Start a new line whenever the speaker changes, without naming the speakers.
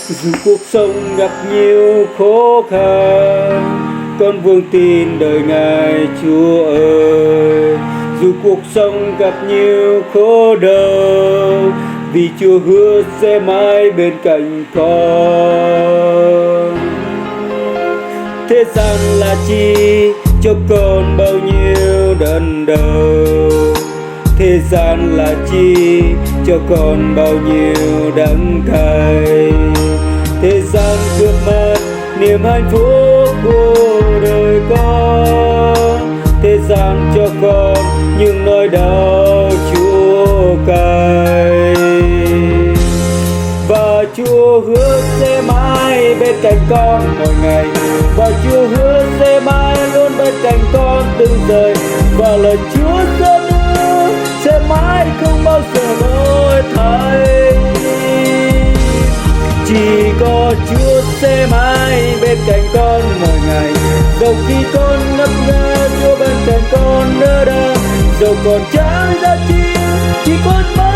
Dù cuộc sống gặp nhiều khó khăn, con vương tin đời Ngài Chúa ơi. Dù cuộc sống gặp nhiều khổ đau, vì Chúa hứa sẽ mãi bên cạnh con. Thế gian là chi cho con bao nhiêu đớn đau, thế gian là chi cho con bao nhiêu đắng cay. Thế gian cướp mất niềm hạnh phúc của đời con, thế gian cho con những nỗi đau chua cay. Và Chúa hứa sẽ mãi bên cạnh con mỗi ngày, và Chúa hứa sẽ mãi luôn bên cạnh con từng giờ. Và lời Chúa sẽ đưa sẽ mãi không bao giờ đổi thay. Chỉ có Chúa sẽ mãi bên cạnh con mỗi ngày, dẫu khi con ngấp ngơ Chúa bên cạnh con nữa đâu. Dẫu còn chẳng ra chi chỉ con mãi